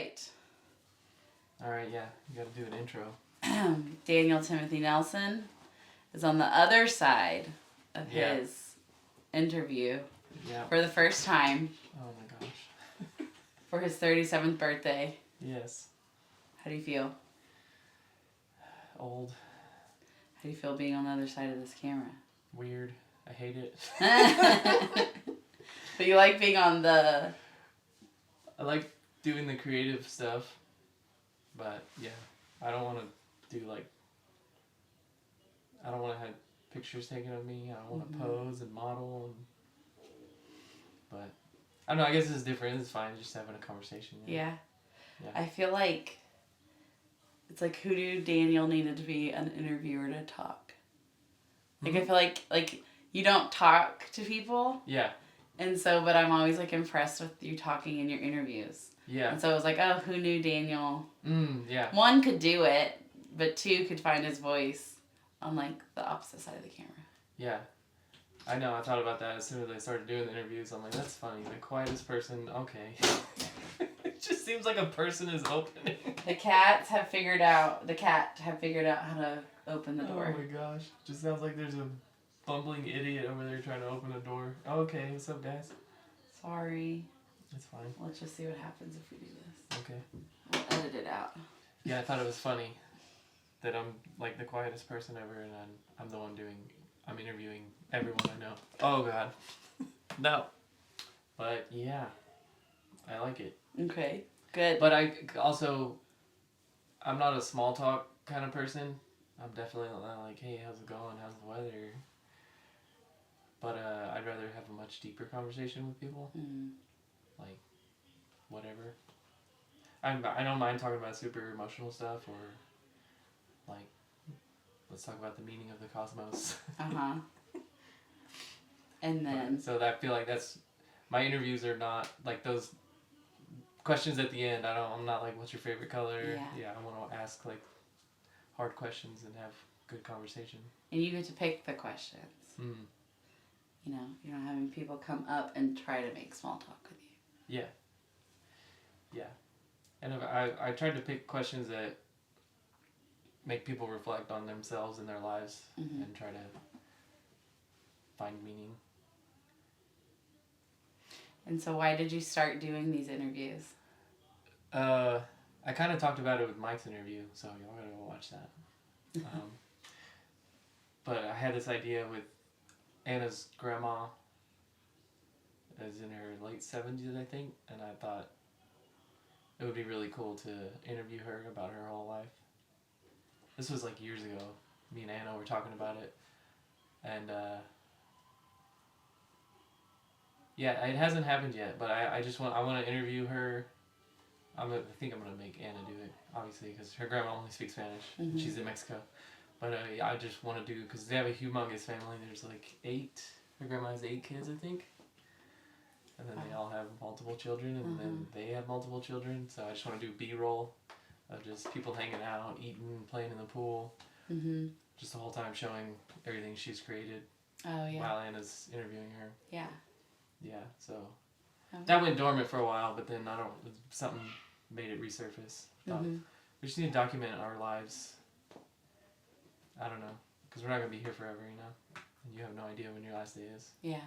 right. All right, yeah, you got to do an intro. Daniel Timothy Nelson is on the other side of his interview for the first time. Oh my gosh. For his 37th birthday. Yes. How do you feel? Old. How do you feel being on the other side of this camera? Weird. I hate it. But you like being on the... I like doing the creative stuff, but yeah, I don't want to do like... I don't want to have pictures taken of me. I don't want to pose and model. But I don't know, I guess it's different. It's fine, just having a conversation. Yeah. I feel like it's like, who knew Daniel needed to be an interviewer to talk? Like, I feel like you don't talk to people. Yeah. And so, but I'm always like impressed with you talking in your interviews. Yeah. And so it was like, oh, who knew Daniel? Yeah. One, could do it, but two, could find his voice on like the opposite side of the camera. Yeah. I know, I thought about that as soon as I started doing the interviews. I'm like, that's funny. The quietest person, okay. It just seems like a person is opening. The cat have figured out how to open the door. Oh my gosh. Just sounds like there's a bumbling idiot over there trying to open a door. Oh, okay, what's up, guys? Sorry. It's fine. Let's just see what happens if we do this. Okay. We'll edit it out. Yeah, I thought it was funny that I'm like the quietest person ever, and I'm the one I'm interviewing everyone I know. Oh God. No. But yeah, I like it. Okay, good. But I'm not a small talk kind of person. I'm definitely not like, hey, how's it going? How's the weather? But I'd rather have a much deeper conversation with people. Like, whatever. I don't mind talking about super emotional stuff, or like, let's talk about the meaning of the cosmos. And then... So I feel like my interviews are not like those questions at the end. I'm not like, what's your favorite color? Yeah, I want to ask like hard questions and have good conversation. And you get to pick the questions. You know, you're not having people come up and try to make small talk with you. Yeah. Yeah. And I tried to pick questions that make people reflect on themselves and their lives and try to find meaning. And so why did you start doing these interviews? I kind of talked about it with Mike's interview, so y'all gotta go watch that. But I had this idea with Anna's grandma, is in her late 70s, I think, and I thought it would be really cool to interview her about her whole life. This was like years ago. Me and Anna were talking about it, and yeah, it hasn't happened yet, but I want to interview her. I think I'm gonna make Anna do it, obviously, because her grandma only speaks Spanish. She's in Mexico. But I just want to do, because they have a humongous family. There's like 8. Her grandma has 8 kids, I think. And then they all have multiple children, and then they have multiple children. So I just want to do B-roll of just people hanging out, eating, playing in the pool. Just the whole time showing everything she's created. Oh, yeah. While Anna's interviewing her. Yeah. Yeah, so that went dormant for a while, but then something made it resurface. We just need to document our lives. I don't know, because we're not going to be here forever, you know? And you have no idea when your last day is. Yeah.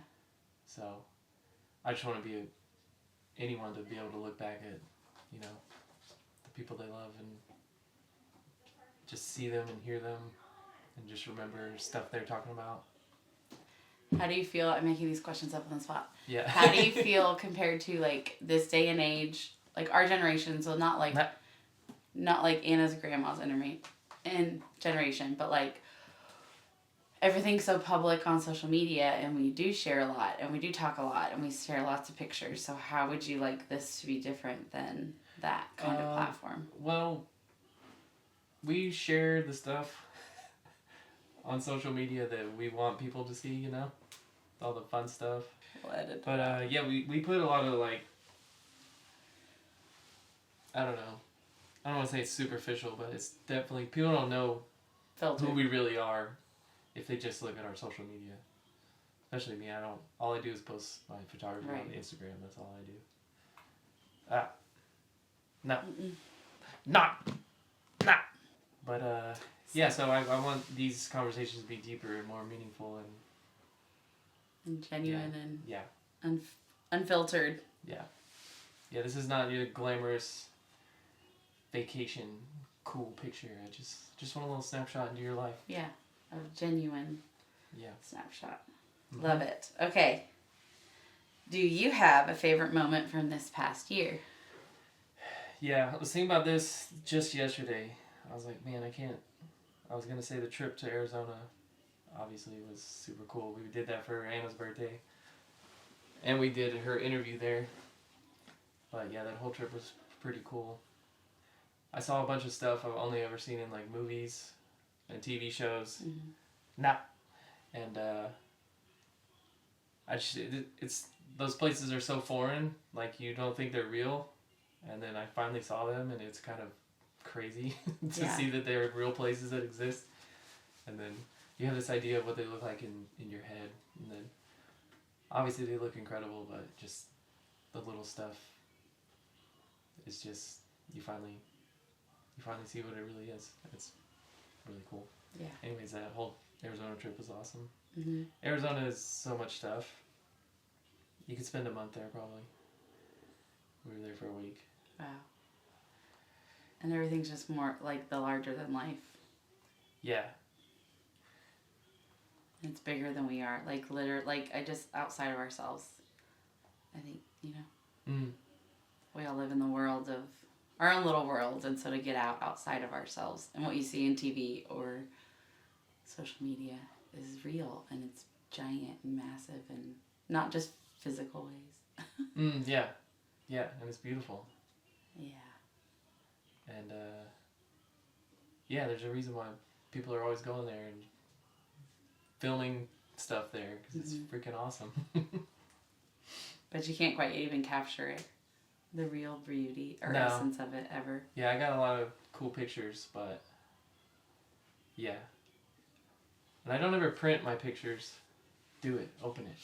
So, I just want to be anyone to be able to look back at, you know, the people they love and just see them and hear them and just remember stuff they're talking about. How do you feel? I'm making these questions up on the spot. Yeah. How do you feel compared to like this day and age, like our generation? So not like Anna's grandma's generation, but like everything's so public on social media, and we do share a lot, and we do talk a lot, and we share lots of pictures. So how would you like this to be different than that kind of platform? Well, we share the stuff on social media that we want people to see, you know? All the fun stuff. We'll edit but yeah, we put a lot of like, I don't know. I don't want to say it's superficial, but it's definitely, people don't know who we really are if they just look at our social media. Especially me, all I do is post my photography on Instagram, that's all I do. No. Mm-mm. Not. But yeah. So I want these conversations to be deeper and more meaningful And genuine yeah. and unfiltered. Yeah. Yeah. This is not your glamorous vacation cool picture. I just want a little snapshot into your life. Yeah. A genuine snapshot. Mm-hmm. Love it. Okay. Do you have a favorite moment from this past year? Yeah, I was thinking about this just yesterday. I was like, man, I was going to say the trip to Arizona obviously was super cool. We did that for Anna's birthday. And we did her interview there. But yeah, that whole trip was pretty cool. I saw a bunch of stuff I've only ever seen in like movies and TV shows. Mm-hmm. Nah. And it's those places are so foreign, like you don't think they're real. And then I finally saw them, and it's kind of crazy to see that they're real places that exist. And then you have this idea of what they look like in your head. And then obviously they look incredible, but just the little stuff is just, you finally see what it really is. It's really cool. Yeah. Anyways, that whole Arizona trip was awesome. Mm-hmm. Arizona is so much stuff. You could spend a month there probably. We were there for a week. Wow. And everything's just more like the larger than life. Yeah. It's bigger than we are. Like literally, like I just outside of ourselves. I think, you know. Mm. We all live in the world of our own little world, and so to get outside of ourselves and what you see in TV or social media is real, and it's giant and massive, and not just physical ways. Yeah, and it's beautiful. Yeah. And yeah, there's a reason why people are always going there and filming stuff there, because it's freaking awesome. But you can't quite even capture it, the real beauty or essence of it ever. Yeah, I got a lot of cool pictures, but yeah. And I don't ever print my pictures. Do it. Open it.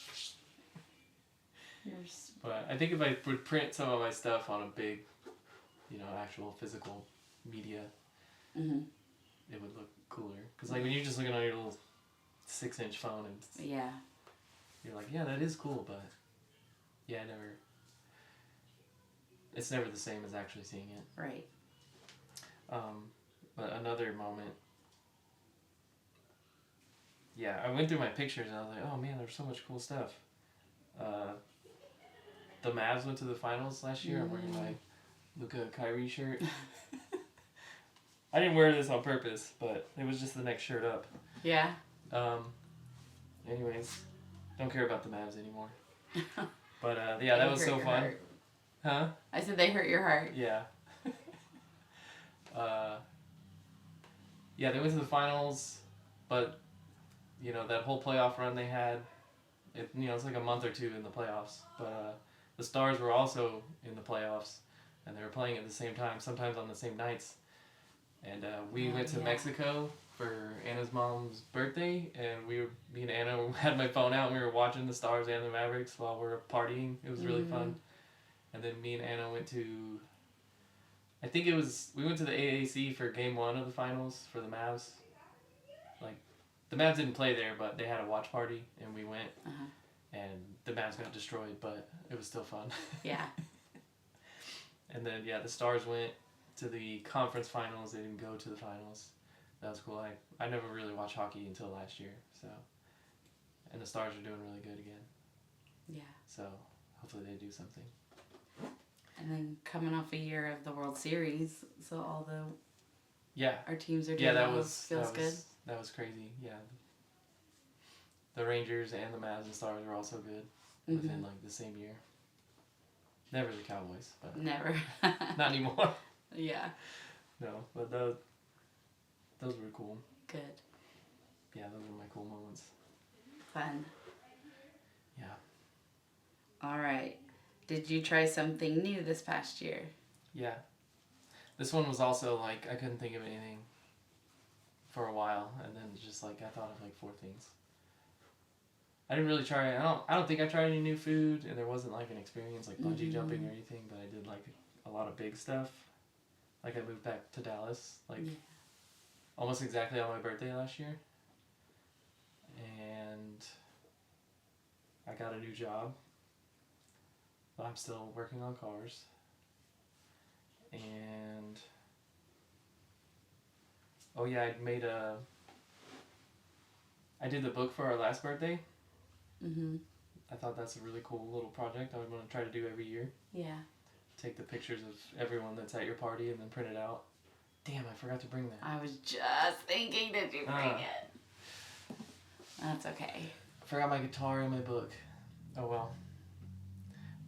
But I think if I would print some of my stuff on a big, actual physical media, it would look cooler. Because like when you're just looking on your little 6-inch phone, and you're like, yeah, that is cool, but yeah, it's never the same as actually seeing it. Right. But another moment, yeah, I went through my pictures and I was like, oh man, there's so much cool stuff. The Mavs went to the finals last year. I'm wearing my Luka Kyrie shirt. I didn't wear this on purpose, but it was just the next shirt up. Yeah. Anyways, don't care about the Mavs anymore. But yeah, that was so fun. Heart. Huh? I said they hurt your heart. Yeah. Yeah, they went to the finals, but that whole playoff run they had, it's like a month or two in the playoffs. But the Stars were also in the playoffs, and they were playing at the same time, sometimes on the same nights. And we went to Mexico for Anna's mom's birthday, and me and Anna had my phone out, and we were watching the Stars and the Mavericks while we were partying. It was really fun. And then me and Anna went to, we went to the AAC for game 1 of the finals for the Mavs. Like, the Mavs didn't play there, but they had a watch party, and we went. And the Mavs got destroyed, but it was still fun. Yeah. And then, the Stars went to the conference finals. They didn't go to the finals. That was cool. I never really watched hockey until last year, so. And the Stars are doing really good again. Yeah. So, hopefully they do something. And then coming off a year of the World Series, so all our teams are doing feels good. That was crazy. Yeah. The Rangers and the Mavs and Stars were also good within like the same year. Never the Cowboys, but never. Not anymore. Yeah. No, but those were cool. Good. Yeah, those were my cool moments. Fun. Yeah. All right. Did you try something new this past year? Yeah. This one was also like, I couldn't think of anything for a while, and then just like, I thought of like 4 things. I didn't really try, I don't think I tried any new food, and there wasn't like an experience like bungee jumping or anything, but I did like a lot of big stuff. Like I moved back to Dallas, like Yeah. almost exactly on my birthday last year. And I got a new job, but I'm still working on cars. And oh yeah, I did the book for our last birthday. Mhm. I thought that's a really cool little project I would want to try to do every year. Yeah. Take the pictures of everyone that's at your party and then print it out. Damn, I forgot to bring that. I was just thinking, did you bring it? That's okay. I forgot my guitar in my book. Oh well.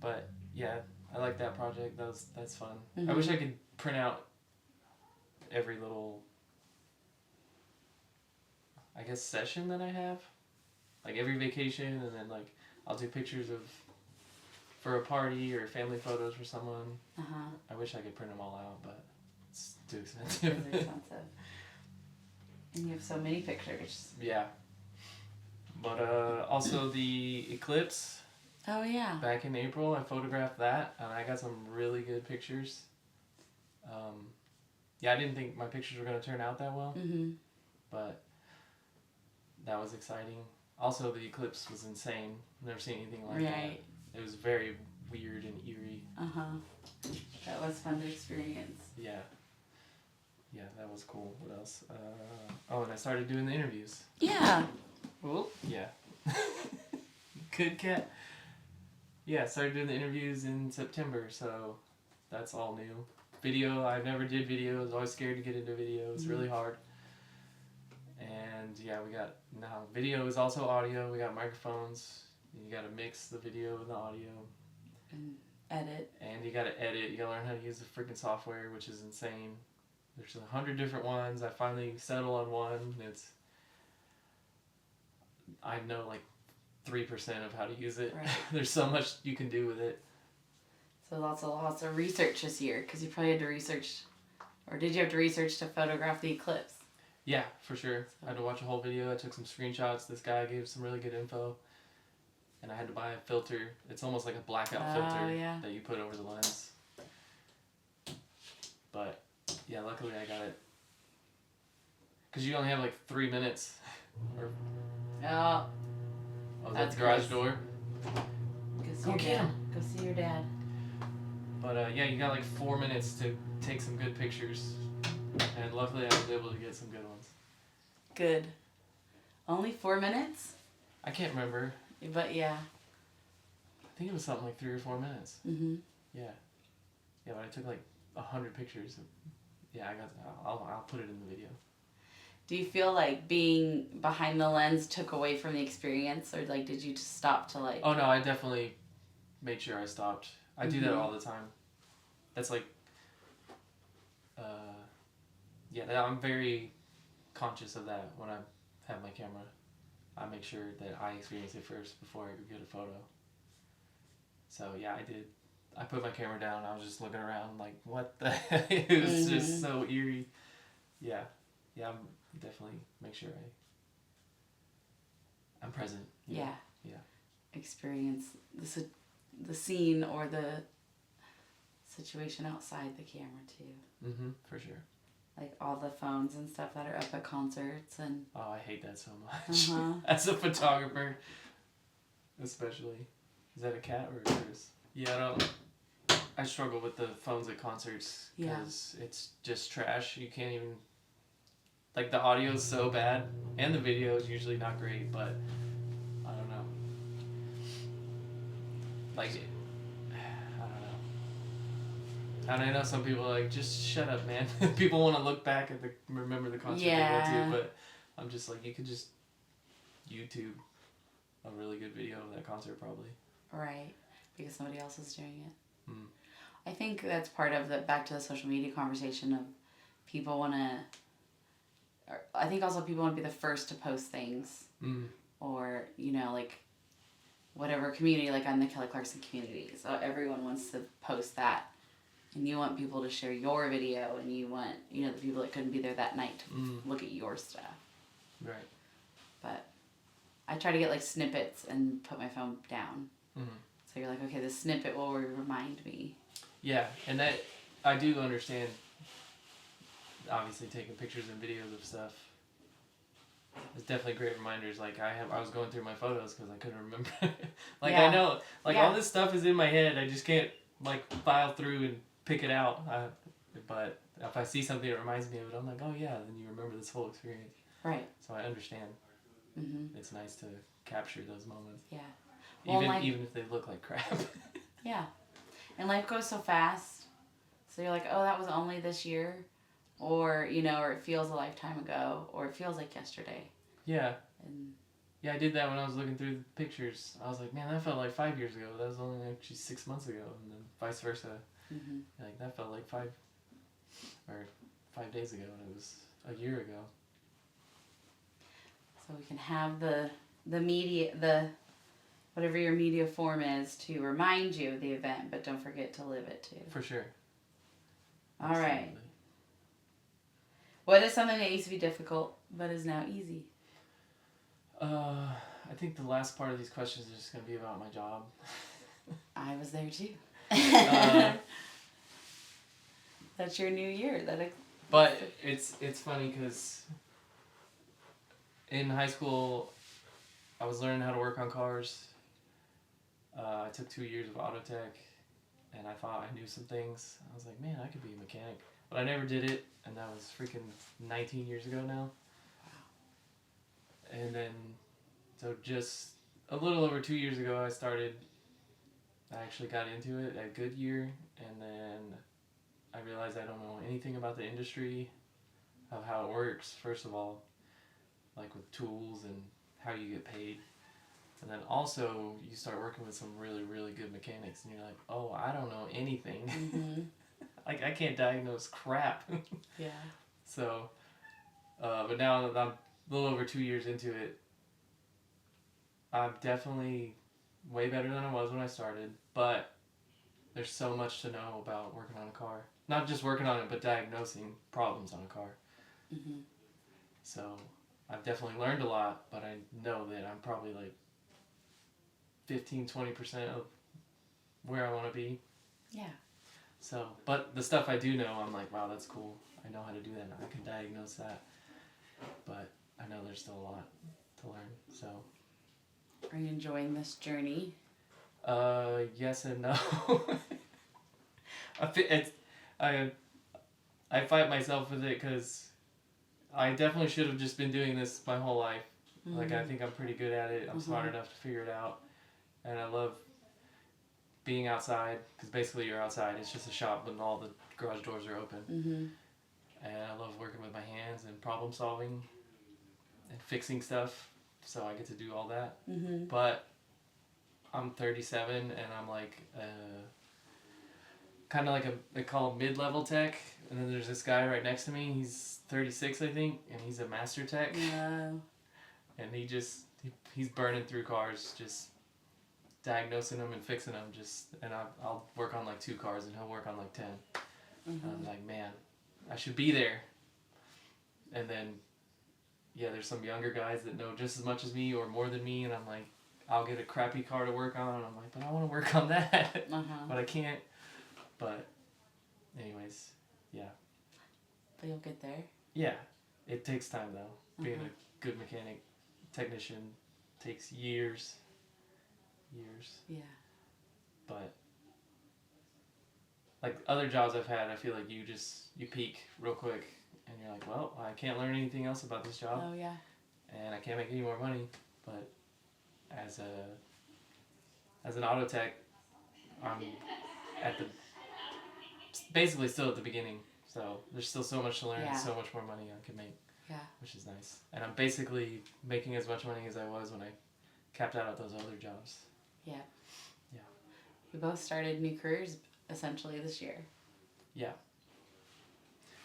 But yeah, I like that project. That's fun. Mm-hmm. I wish I could print out every little, I guess, session that I have. Like every vacation, and then like I'll do pictures of for a party or family photos for someone. I wish I could print them all out, but it's too expensive. It's expensive. And you have so many pictures. Yeah. But also the eclipse. Oh yeah. Back in April, I photographed that, and I got some really good pictures. Yeah, I didn't think my pictures were going to turn out that well, but that was exciting. Also, the eclipse was insane. Never seen anything like that. It was very weird and eerie. That was fun to experience. Yeah. Yeah, that was cool. What else? Oh, and I started doing the interviews. Yeah. Well, yeah. Good cat. Yeah, I started doing the interviews in September, so that's all new. Video, I never did video. I was always scared to get into video. It's really hard. And yeah, we got, now video is also audio. We got microphones. You got to mix the video and the audio. And edit. And you got to edit. You got to learn how to use the freaking software, which is insane. There's 100 different ones. I finally settled on one. I know like 3% of how to use it. Right. There's so much you can do with it. So lots of research this year, because you probably had to research, or did you have to research to photograph the eclipse? Yeah, for sure. I had to watch a whole video. I took some screenshots. This guy gave some really good info. And I had to buy a filter. It's almost like a blackout filter that you put over the lens. But yeah, luckily I got it. Because you only have like 3 minutes. Oh, that's the garage door. Go get him. Go see your dad. But yeah, you got like 4 minutes to take some good pictures. And luckily I was able to get some good ones. Good. Only 4 minutes? I can't remember. But yeah. I think it was something like 3 or 4 minutes. Yeah. Yeah, but I took like 100 pictures. Yeah, I'll put it in the video. Do you feel like being behind the lens took away from the experience, or like did you just stop to like? Oh no, I definitely made sure I stopped. I do that all the time. That's like, yeah, I'm very conscious of that when I have my camera. I make sure that I experience it first before I get a photo. So yeah, I did. I put my camera down. I was just looking around like, what the heck? It was just so eerie. Yeah. Yeah, I'm definitely make sure I'm present. Yeah. Yeah. Experience the scene or the situation outside the camera too. For sure. Like all the phones and stuff that are up at concerts and. Oh, I hate that so much. As a photographer, especially. Is that a cat or a Chris? Yeah, I struggle with the phones at concerts because it's just trash. You can't even. Like the audio is so bad, and the video is usually not great, but I don't know. Like, I don't know. And I know some people are like, just shut up, man. People want to look back at remember the concert they go to, but I'm just like, you could just YouTube a really good video of that concert probably. Right, because somebody else is doing it. I think that's part of the, back to the social media conversation of people want to, I think also people want to be the first to post things. Or, you know, like whatever community, like I'm the Kelly Clarkson community. So everyone wants to post that. And you want people to share your video, and you want, you know, the people that couldn't be there that night to look at your stuff. Right. But I try to get like snippets and put my phone down. So you're like, okay, this snippet will remind me. Yeah, and that, I do understand obviously taking pictures and videos of stuff. It's definitely great reminders. Like I was going through my photos because I couldn't remember. Like I know, like all this stuff is in my head. I just can't like file through and pick it out. But if I see something that reminds me of it, I'm like, oh yeah, then you remember this whole experience. Right. So I understand. Mm-hmm. It's nice to capture those moments. Yeah. Well, Even if they look like crap. Yeah. And life goes so fast. So you're like, oh, that was only this year. Or, you know, or it feels a lifetime ago. Or it feels like yesterday. Yeah. And yeah, I did that when I was looking through the pictures. I was like, man, that felt like 5 years ago. That was only actually 6 months ago. And then vice versa. Mm-hmm. Like, that felt like 5 days ago. And it was a year ago. So we can have the media, whatever your media form is, to remind you of the event, but don't forget to live it too. For sure. All right. What is something that used to be difficult, but is now easy? I think the last part of these questions is just going to be about my job. I was there too. That's your new year. But it's funny because in high school, I was learning how to work on cars. I took 2 years of auto tech, and I thought I knew some things. I was like, man, I could be a mechanic. But I never did it, and that was freaking 19 years ago now. And then, so just a little over 2 years ago, I actually got into it at Goodyear, and then I realized I don't know anything about the industry, of how it works, first of all, like with tools and how you get paid. And then also, you start working with some really, really good mechanics, and you're like, oh, I don't know anything. Mm-hmm. Like, I can't diagnose crap. Yeah. So, but now that I'm a little over 2 years into it, I'm definitely way better than I was when I started, but there's so much to know about working on a car. Not just working on it, but diagnosing problems on a car. Mm-hmm. So, I've definitely learned a lot, but I know that I'm probably like 15-20% of where I want to be. Yeah. So, but the stuff I do know, I'm like, wow, that's cool. I know how to do that. I can diagnose that. But I know there's still a lot to learn. So, are you enjoying this journey? Yes and no. I fight myself with it because I definitely should have just been doing this my whole life. Mm-hmm. Like, I think I'm pretty good at it. I'm smart enough to figure it out. And I love being outside, because basically you're outside. It's just a shop and all the garage doors are open. Mm-hmm. And I love working with my hands and problem solving and fixing stuff. So I get to do all that. Mm-hmm. But I'm 37 and I'm like kind of like they call him mid-level tech. And then there's this guy right next to me. He's 36, I think, and he's a master tech. Yeah. And he's burning through cars, just diagnosing them and fixing them. And I'll work on like 2 cars and he'll work on like 10. Mm-hmm. And I'm like, man, I should be there. And then, yeah, there's some younger guys that know just as much as me or more than me, and I'm like, I'll get a crappy car to work on, and I'm like, but I want to work on that. But I can't. But anyways, yeah. But you'll get there. Yeah. It takes time, though. Being a good mechanic, technician, takes years. Yeah. But like other jobs I've had, I feel like you peak real quick and you're like, well, I can't learn anything else about this job. Oh yeah. And I can't make any more money. But as an auto tech, I'm basically still at the beginning. So there's still so much to learn and so much more money I can make. Yeah. Which is nice. And I'm basically making as much money as I was when I capped out at those other jobs. Yeah. Yeah. We both started new careers essentially this year. Yeah.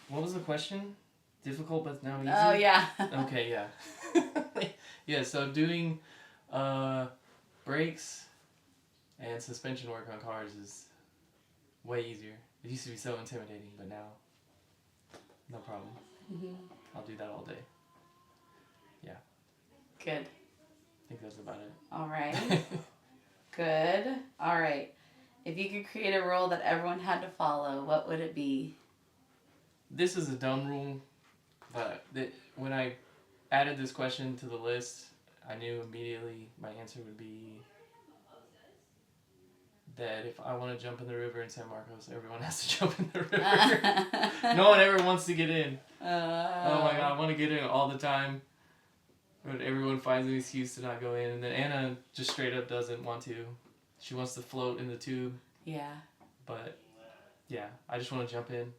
What was the question? Difficult but now easy? Oh, yeah. Okay, yeah. Yeah, so doing brakes and suspension work on cars is way easier. It used to be so intimidating, but now, no problem. Mm-hmm. I'll do that all day. Yeah. Good. I think that's about it. All right. Good. All right. If you could create a rule that everyone had to follow, what would it be? this is a dumb rule, but when I added this question to the list, I knew immediately my answer would be that if I want to jump in the river in San Marcos, everyone has to jump in the river. No one ever wants to get in. Oh my god, I want to get in all the time. But everyone finds an excuse to not go in. And then Anna just straight up doesn't want to. She wants to float in the tube. Yeah. But, yeah, I just want to jump in.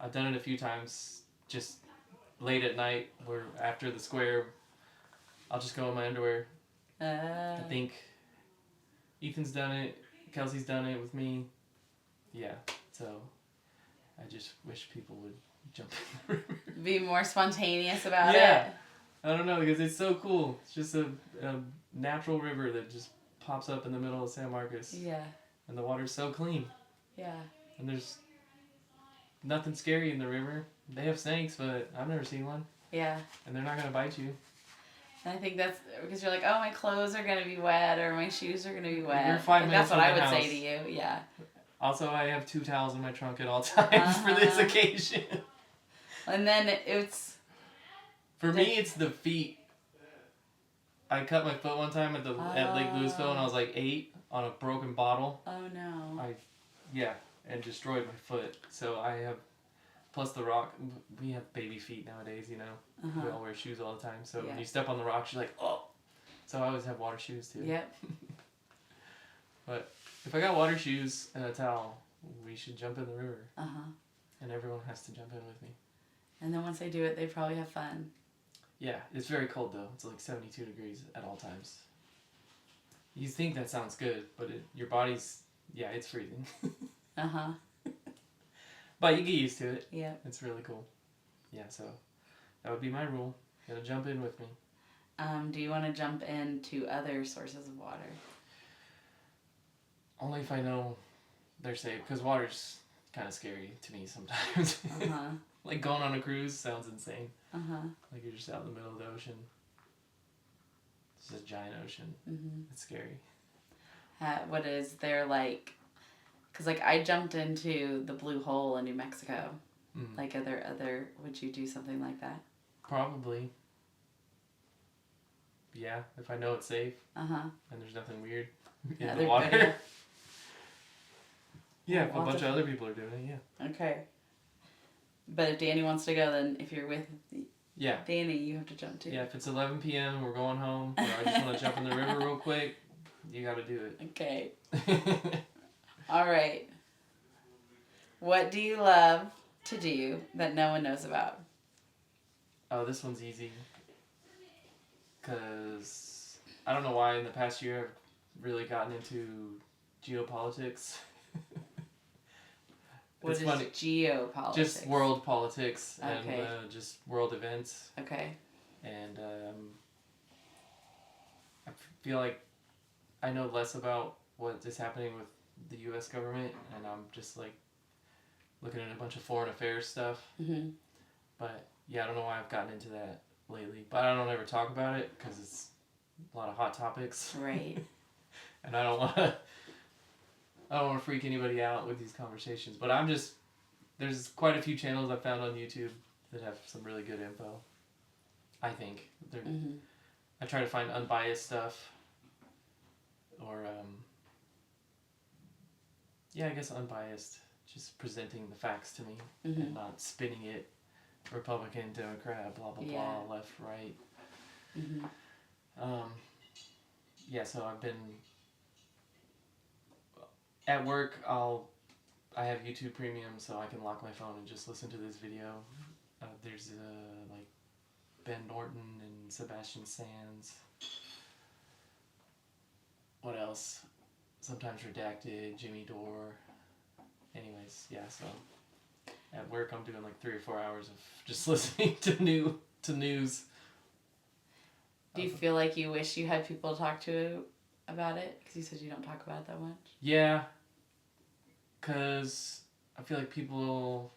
I've done it a few times, just late at night, where after the square, I'll just go in my underwear. I think Ethan's done it. Kelsey's done it with me. Yeah, so I just wish people would jump in the river. Be more spontaneous about it. Yeah. I don't know, because it's so cool. It's just a natural river that just pops up in the middle of San Marcos. Yeah. And the water's so clean. Yeah. And there's nothing scary in the river. They have snakes, but I've never seen one. Yeah. And they're not going to bite you. And I think that's because you're like, oh, my clothes are going to be wet or my shoes are going to be wet. You're 5 minutes That's what I would from the say to you. Yeah. Also, I have 2 towels in my trunk at all times for this occasion. And then it's... For me, it's the feet. I cut my foot one time at Lake Louisville, and I was like 8 on a broken bottle. Oh, no. And destroyed my foot. So I have, plus the rock, we have baby feet nowadays, you know. We all wear shoes all the time. So when you step on the rocks, you're like, oh. So I always have water shoes too. Yep. But if I got water shoes and a towel, we should jump in the river. Uh-huh. And everyone has to jump in with me. And then once they do it, they probably have fun. Yeah, it's very cold though. It's like 72 degrees at all times. You think that sounds good, but your body's, it's freezing. Uh-huh. But you get used to it. Yeah. It's really cool. Yeah, so that would be my rule. You gotta jump in with me. Do you want to jump into other sources of water? Only if I know they're safe, because water's kind of scary to me sometimes. Uh-huh. Like going on a cruise sounds insane. Uh-huh. Like you're just out in the middle of the ocean. It's just a giant ocean. Mm-hmm. It's scary. What is there like... Because like I jumped into the Blue Hole in New Mexico. Mm. Like would you do something like that? Probably. Yeah, if I know it's safe. Uh-huh. And there's nothing weird in the water. Yeah, if a bunch of other people are doing it, yeah. Okay. But if Danny wants to go, then if you're with Danny, you have to jump too. Yeah, if it's 11 p.m. and we're going home, or I just want to jump in the river real quick, you got to do it. Okay. All right. What do you love to do that no one knows about? Oh, this one's easy. Because I don't know why in the past year I've really gotten into geopolitics. What is geopolitics? Just world politics and Okay. Just world events. Okay. And I feel like I know less about what is happening with the U.S. government, and I'm just like looking at a bunch of foreign affairs stuff. Mm-hmm. But yeah, I don't know why I've gotten into that lately. But I don't ever talk about it because it's a lot of hot topics. Right. And I don't want to freak anybody out with these conversations. But there's quite a few channels I found on YouTube that have some really good info. I think. Mm-hmm. I try to find unbiased stuff. Or, I guess unbiased. Just presenting the facts to me. Mm-hmm. And not spinning it Republican, Democrat, blah, blah, blah, left, right. Mm-hmm. So I've been... At work, I have YouTube Premium, so I can lock my phone and just listen to this video. There's like Ben Norton and Sebastian Sands. What else? Sometimes Redacted, Jimmy Dore. Anyways, so at work I'm doing like 3 or 4 hours of just listening to news. Do you feel like you wish you had people to talk to about it? Because you said you don't talk about it that much. Yeah. Because I feel like people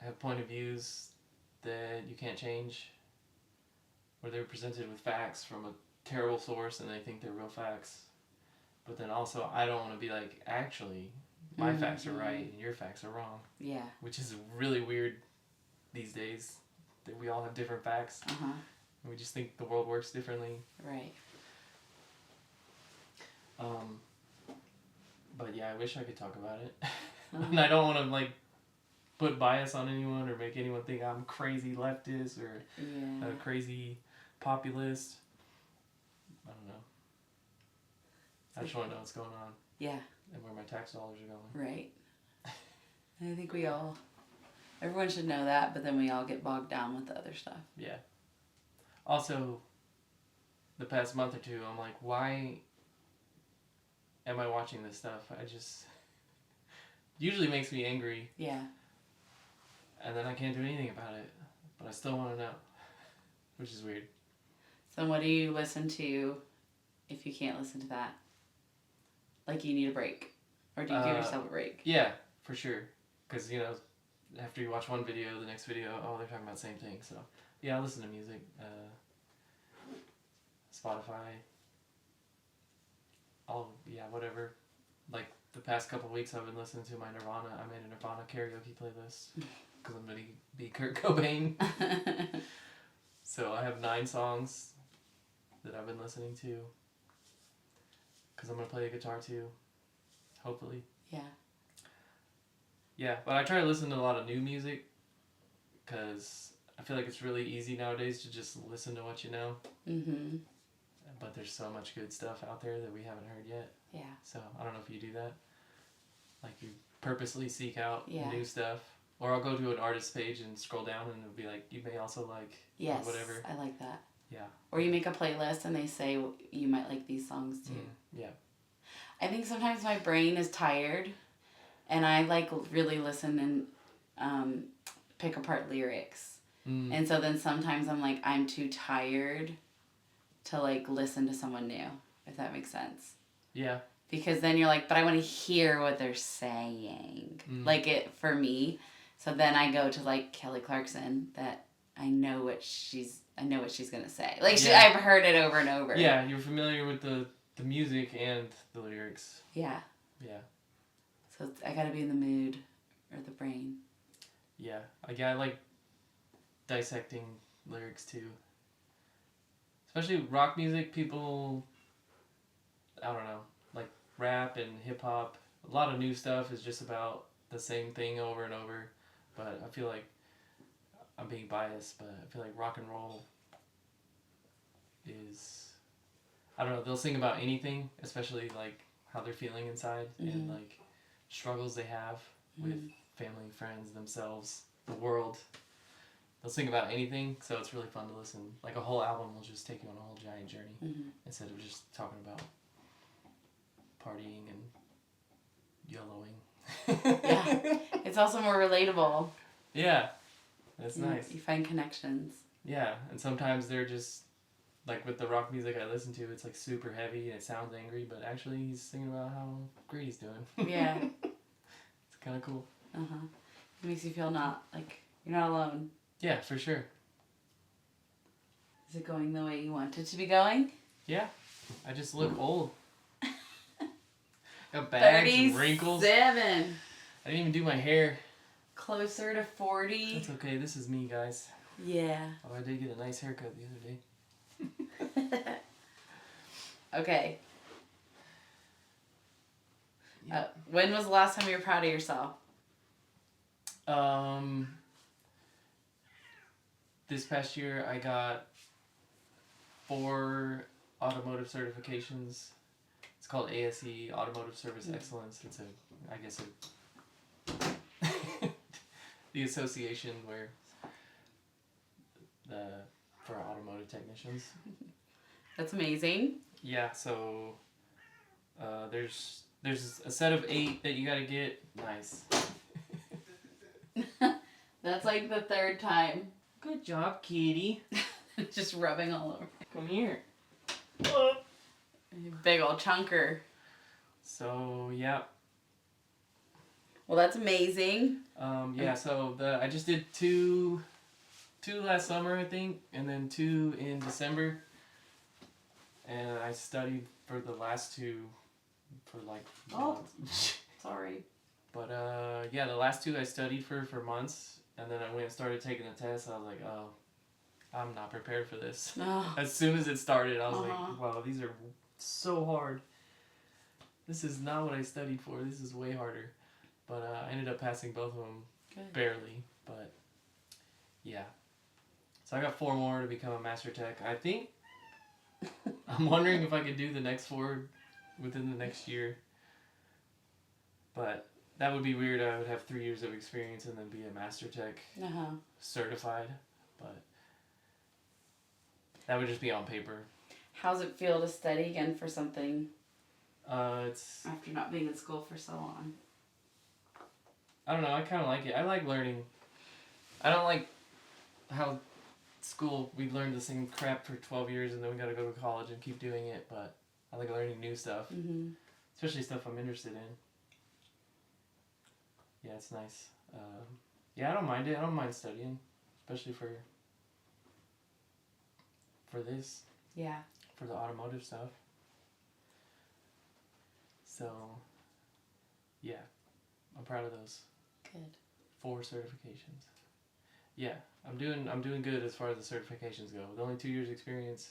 have point of views that you can't change. Where they're presented with facts from a terrible source and they think they're real facts. But then also, I don't want to be like, actually, my facts are right and your facts are wrong. Yeah. Which is really weird these days, that we all have different facts. We just think the world works differently. Right. But yeah, I wish I could talk about it. And I don't want to like put bias on anyone or make anyone think I'm crazy leftist or a crazy populist. I don't know. I just want to know what's going on. Yeah. And where my tax dollars are going. Right. I think everyone should know that, but then we all get bogged down with the other stuff. Yeah. Also, the past month or two, I'm like, why am I watching this stuff? Usually makes me angry. Yeah. And then I can't do anything about it. But I still want to know. Which is weird. So what do you listen to if you can't listen to that? Like you need a break? Or do you give yourself a break? Yeah, for sure. Because, after you watch one video, the next video, they're talking about the same thing. So, yeah, I listen to music. Spotify. Whatever. Like, the past couple weeks I've been listening to my Nirvana. I made a Nirvana karaoke playlist. Because I'm going to be Kurt Cobain. So I have 9 songs that I've been listening to. Because I'm going to play the guitar too. Hopefully. Yeah. Yeah, but I try to listen to a lot of new music. Because I feel like it's really easy nowadays to just listen to what you know. Mm-hmm. But there's so much good stuff out there that we haven't heard yet. Yeah. So I don't know if you do that. Like you purposely seek out new stuff. Or I'll go to an artist page and scroll down and it'll be like, you may also like whatever. I like that. Yeah. Or you make a playlist and they say you might like these songs too. Yeah. I think sometimes my brain is tired and I like really listen and pick apart lyrics. And so then sometimes I'm like, I'm too tired to like listen to someone new, if that makes sense. Yeah. Because then you're like, but I want to hear what they're saying. Like it for me. So then I go to like Kelly Clarkson that I know what she's gonna say. Like I've heard it over and over. Yeah, you're familiar with the music and the lyrics. Yeah. Yeah. So I gotta be in the mood or the brain. Yeah. I like dissecting lyrics too. Especially rock music, people, I don't know, like rap and hip hop. A lot of new stuff is just about the same thing over and over. But I feel like I'm being biased, but I feel like rock and roll is, I don't know, they'll sing about anything, especially like how they're feeling inside and like struggles they have with family, friends, themselves, the world. They'll sing about anything, so it's really fun to listen. Like a whole album will just take you on a whole giant journey instead of just talking about partying and YOLOing. Yeah. It's also more relatable. Yeah. That's nice. You find connections. Yeah, and sometimes they're just, like with the rock music I listen to, it's like super heavy and it sounds angry, but actually he's singing about how great he's doing. Yeah. It's kind of cool. Uh-huh. It makes you feel you're not alone. Yeah, for sure. Is it going the way you want it to be going? Yeah. I just look old. Got bags and wrinkles. 37. I didn't even do my hair. Closer to 40. That's okay. This is me, guys. Yeah. Oh, I did get a nice haircut the other day. Okay. Yeah. When was the last time you were proud of yourself? This past year I got 4 automotive certifications. It's called ASE, Automotive Service Excellence. It's the association for automotive technicians. That's amazing. Yeah, so there's a set of 8 that you gotta get. Nice. That's like the 3rd time. Good job, kitty. Just rubbing all over. Come here. Big old chunker. So, yeah. Well, that's amazing. So I just did 2 last summer, I think, and then 2 in December. And I studied for the last 2 for like Sorry. But yeah, the last two I studied for months, and then I went and started taking the test. I was like, oh, I'm not prepared for this. Oh. As soon as it started, I was like, wow, these are so hard. This is not what I studied for. This is way harder. But I ended up passing both of them. Good. Barely. But yeah. So I got 4 more to become a master tech. I think I'm wondering if I could do the next 4 within the next year. But that would be weird. I would have 3 years of experience and then be a master tech certified. But that would just be on paper. How's it feel to study again for something? It's after not being in school for so long. I don't know. I kind of like it. I like learning. I don't like how school we learned the same crap for 12 years and then we got to go to college and keep doing it. But I like learning new stuff, especially stuff I'm interested in. Yeah, it's nice. Yeah, I don't mind it. I don't mind studying, especially for this. Yeah. For the automotive stuff. So, yeah, I'm proud of those. Good. 4 certifications. Yeah, I'm doing good as far as the certifications go. With only 2 years experience.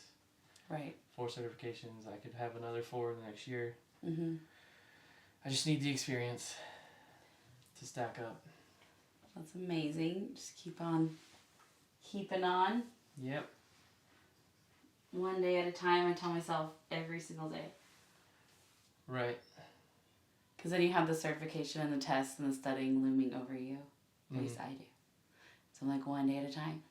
Right. 4 certifications. I could have another 4 the next year. I just need the experience to stack up. That's amazing. Just keep on keeping on. Yep. One day at a time, I tell myself every single day. Right. Because then you have the certification and the tests and the studying looming over you. At least I do. So I'm like, one day at a time.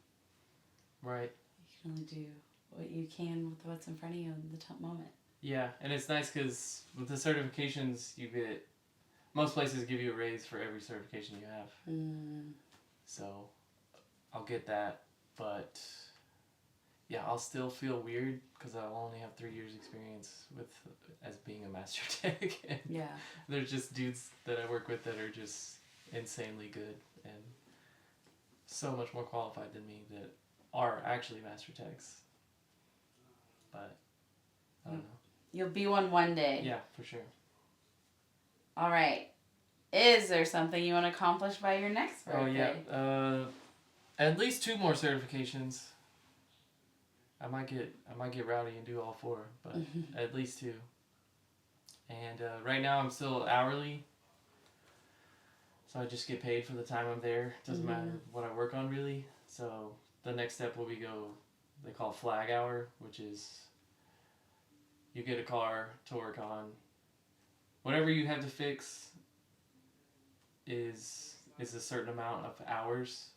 Right. You can only do what you can with what's in front of you in the top moment. Yeah, and it's nice because with the certifications, you get... Most places give you a raise for every certification you have. So, I'll get that, but... Yeah, I'll still feel weird because I'll only have 3 years experience as being a master tech. Yeah. There's just dudes that I work with that are just insanely good and so much more qualified than me that are actually master techs. But I don't know. You'll be one day. Yeah, for sure. All right. Is there something you want to accomplish by your next birthday? Oh yeah. At least 2 more certifications. I might get rowdy and do all 4, but at least 2. And right now I'm still hourly, so I just get paid for the time I'm there. Doesn't matter what I work on really. So the next step will be they call flag hour, which is you get a car to work on. Whatever you have to fix is a certain amount of hours.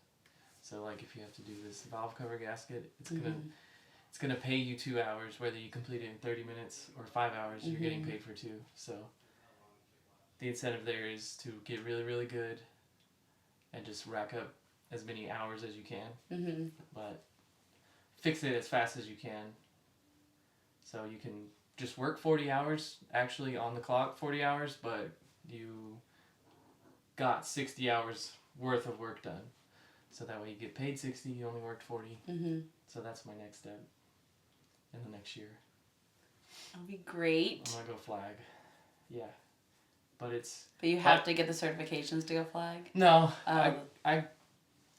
So like if you have to do this valve cover gasket, it's gonna pay you 2 hours, whether you complete it in 30 minutes or 5 hours. You're getting paid for 2. So the incentive there is to get really, really good and just rack up as many hours as you can. But fix it as fast as you can. So you can just work 40 hours, actually on the clock 40 hours, but you got 60 hours worth of work done. So that way you get paid 60, you only worked 40. So that's my next step in the next year. That'll be great. I'm gonna go flag. Yeah. But you have to get the certifications to go flag? No. I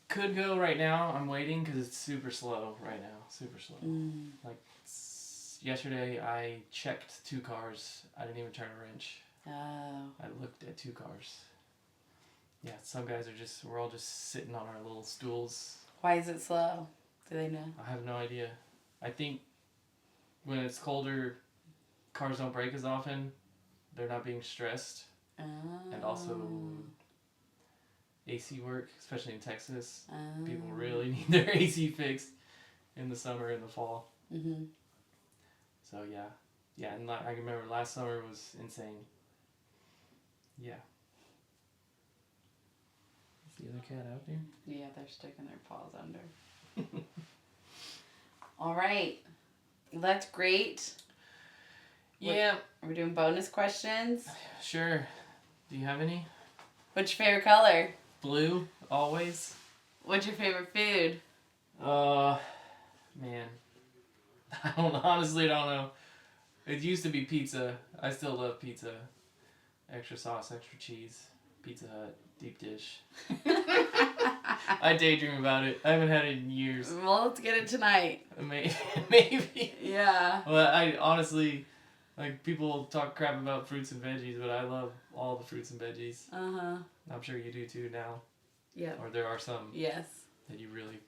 could go right now. I'm waiting because it's super slow right now. Super slow. Like yesterday I checked 2 cars. I didn't even turn a wrench. Oh. I looked at 2 cars. Yeah, some guys we're all just sitting on our little stools. Why is it slow? Do they know? I have no idea. I think when it's colder, cars don't break as often. They're not being stressed. Oh. And also AC work, especially in Texas. People really need their AC fixed in the summer and the fall. So yeah. Yeah, and I remember last summer was insane. Yeah. Is the other cat out there? Yeah, they're sticking their paws under. All right. That's great. Yeah. Are we doing bonus questions? Sure. Do you have any? What's your favorite color? Blue, always. What's your favorite food? Man. Honestly don't know. It used to be pizza. I still love pizza. Extra sauce, extra cheese. Pizza Hut, deep dish. I daydream about it. I haven't had it in years. Well, let's get it tonight. Maybe. Yeah. Well, I honestly, like, people talk crap about fruits and veggies, but I love all the fruits and veggies. Uh-huh. I'm sure you do too now. Yeah. Or there are some. Yes. That you really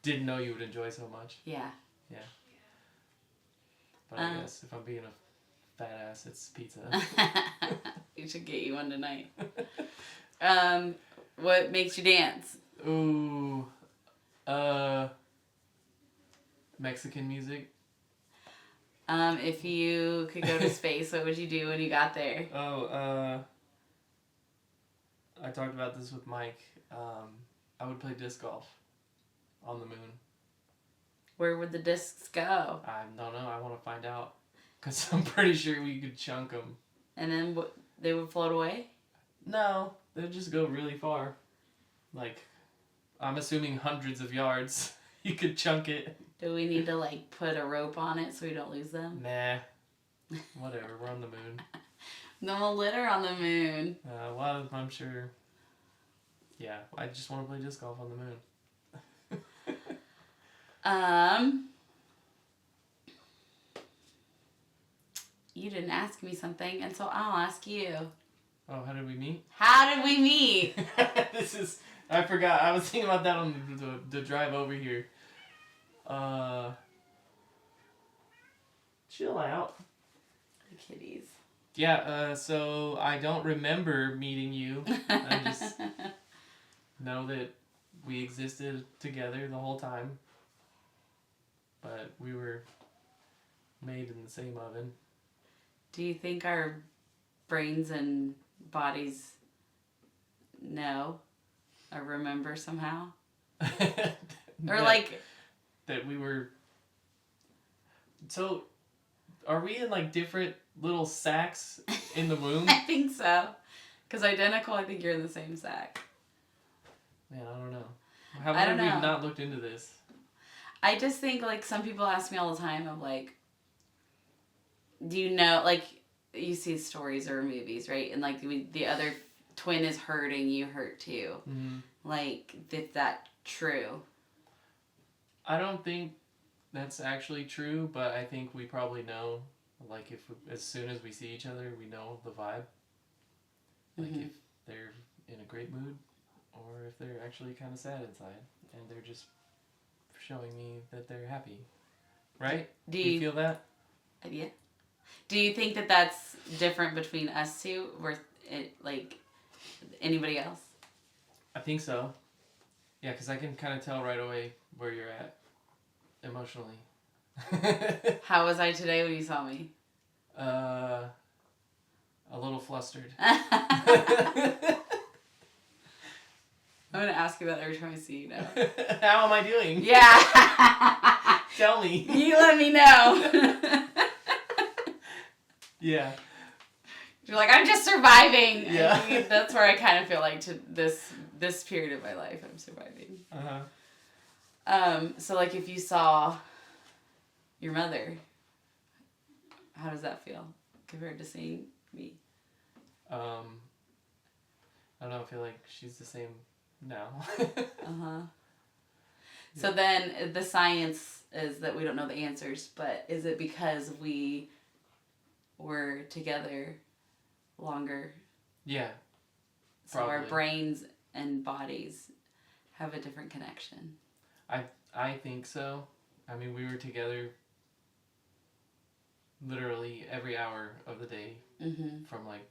didn't know you would enjoy so much. Yeah. Yeah. But I guess if I'm being a fat ass, it's pizza. We should get you one tonight. What makes you dance? Ooh. Mexican music. If you could go to space, what would you do when you got there? I talked about this with Mike. I would play disc golf on the moon. Where would the discs go? I don't know. I want to find out. Because I'm pretty sure we could chunk them. And then they would float away? No. They'd just go really far. Like, I'm assuming hundreds of yards. You could chunk it. Do we need to, like, put a rope on it so we don't lose them? Nah. Whatever. We're on the moon. No litter on the moon. Well, I'm sure. Yeah. I just want to play disc golf on the moon. You didn't ask me something, and so I'll ask you. Oh, how did we meet? How did we meet? I forgot. I was thinking about that on the drive over here. Chill out. The kitties. Yeah, so I don't remember meeting you. I just know that we existed together the whole time. But we were made in the same oven. Do you think our brains and bodies know or remember somehow? Or like... That we were... So, are we in like different little sacks in the womb? I think so. Because identical, I think you're in the same sack. Man, I don't know. How have we not looked into this? I just think, like, some people ask me all the time, I'm like, do you know, like, you see stories or movies, right? And, like, the other twin is hurting, you hurt too. Mm-hmm. Like, is that true? I don't think that's actually true, but I think we probably know, like, as soon as we see each other, we know the vibe. Like, if they're in a great mood, or if they're actually kind of sad inside, and they're just showing me that they're happy. Right? Do you feel that? Yeah. Do you think that that's different between us two, or like anybody else? I think so. Yeah, because I can kind of tell right away where you're at emotionally. How was I today when you saw me? A little flustered. I'm going to ask you that every time I see you now. How am I doing? Yeah. Tell me. You let me know. Yeah. You're like, I'm just surviving. Yeah. That's where I kind of feel like to this period of my life, I'm surviving. Uh-huh. So, like, if you saw your mother, how does that feel compared to seeing me? I don't know, I feel like she's the same now. Uh-huh. So then the science is that we don't know the answers, but is it because we were together longer? Yeah. So our brains and bodies have a different connection. I think so. I mean, we were together literally every hour of the day from like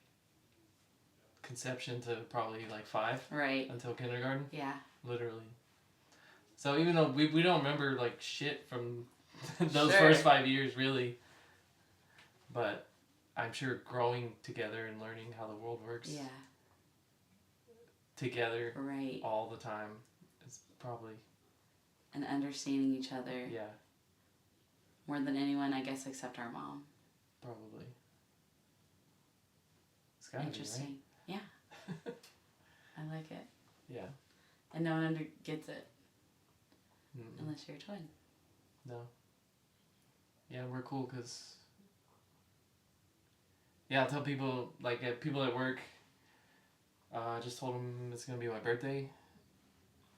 conception to probably like 5. Right. Until kindergarten. Yeah. Literally. So even though we don't remember like shit from those first 5 years really, but I'm sure growing together and learning how the world works together all the time is probably... And understanding each other. Yeah. More than anyone, I guess, except our mom. Probably. It's gotta Interesting. Be, right? Yeah. I like it. Yeah. And no one gets it. Mm-mm. Unless you're a twin. No. Yeah, we're cool because... Yeah, I'll tell people, like, people at work, I just told him it's going to be my birthday.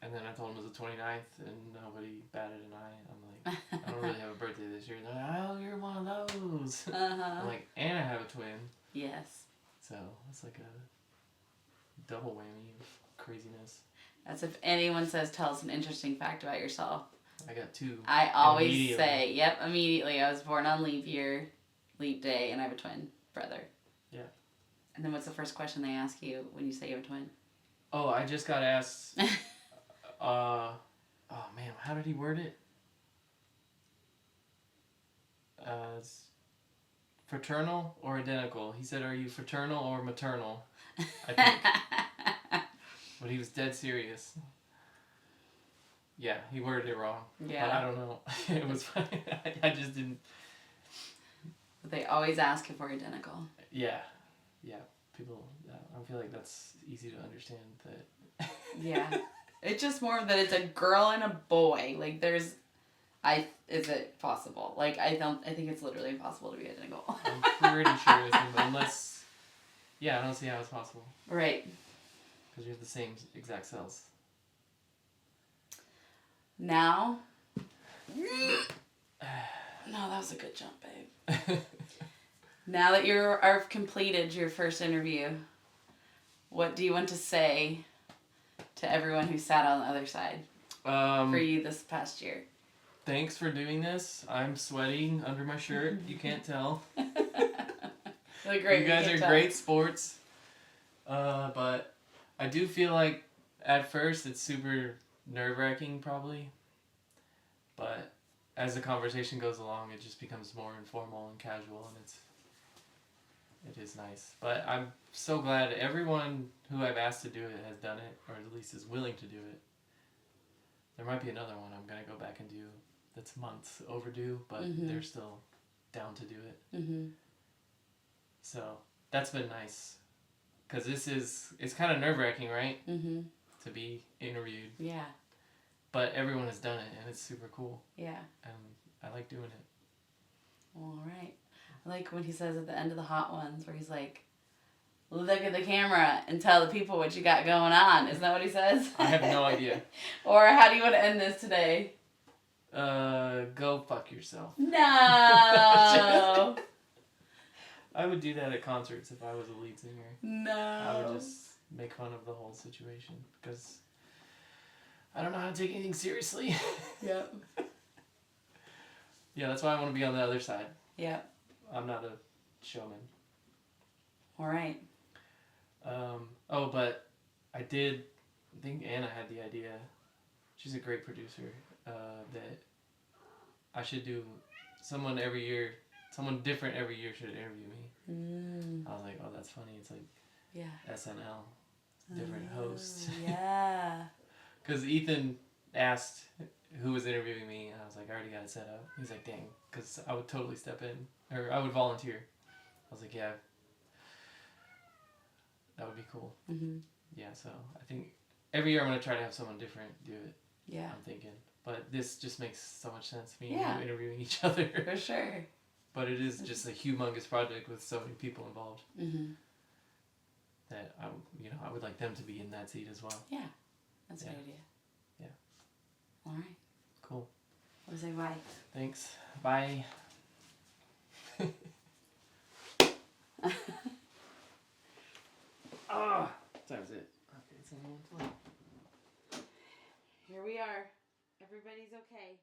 And then I told him it was the 29th, and nobody batted an eye. I'm like, I don't really have a birthday this year. And they're like, oh, you're one of those. I'm like, and I have a twin. Yes. So it's like a double whammy of craziness. That's if anyone says, tell us an interesting fact about yourself. I got two. I always say, yep, immediately. I was born on leap year, leap day, and I have a twin brother. Yeah. And then what's the first question they ask you when you say you have a twin? Oh, I just got asked... oh man, how did he word it? It's fraternal or identical. He said, are you fraternal or maternal? I think. But he was dead serious. Yeah, he worded it wrong. Yeah. But I don't know. It was funny. I just didn't. But they always ask if we're identical. Yeah. Yeah. People, I feel like that's easy to understand that. Yeah. It's just more that it's a girl and a boy. Like, is it possible? Like, I think it's literally impossible to be identical. I'm pretty sure it's unless, I don't see how it's possible. Right. Because you have the same exact cells. Now? No, that was a good jump, babe. Now that are completed your first interview, what do you want to say to everyone who sat on the other side for you this past year? Thanks for doing this. I'm sweating under my shirt. You can't tell. Really great. You guys are great sports. But I do feel like at first it's super nerve-wracking probably. But as the conversation goes along, it just becomes more informal and casual, and it is nice. But I'm so glad everyone who I've asked to do it has done it, or at least is willing to do it. There might be another one I'm going to go back and do that's months overdue, but they're still down to do it. Mm-hmm. So that's been nice. Because it's kind of nerve-wracking, right? Mm-hmm. To be interviewed. Yeah. But everyone has done it, and it's super cool. Yeah. And I like doing it. All right. I like when he says at the end of the Hot Ones, where he's like, look at the camera and tell the people what you got going on. Isn't that what he says? I have no idea. Or how do you want to end this today? Go fuck yourself. No! I would do that at concerts if I was a lead singer. No. I would just make fun of the whole situation, because I don't know how to take anything seriously. Yep. Yeah, that's why I want to be on the other side. Yep. I'm not a showman. All right. But I think Anna had the idea. She's a great producer. That I should do someone different every year should interview me. I was like, oh, that's funny. It's like SNL, different hosts. Yeah. Because Ethan asked who was interviewing me, and I was like, I already got it set up. He's like, dang, because I would totally step in, or I would volunteer. I was like, yeah, that would be cool. Mm-hmm. Yeah, so I think every year I'm going to try to have someone different do it. Yeah. I'm thinking. But this just makes so much sense, me and you interviewing each other. For sure. But it is just a humongous project with so many people involved. Mm-hmm. That I would like them to be in that seat as well. Yeah. That's a good idea. Yeah. All right. Cool. I'll say bye. Thanks. Bye. That was it. Okay, it's on one play. Here we are. Everybody's okay.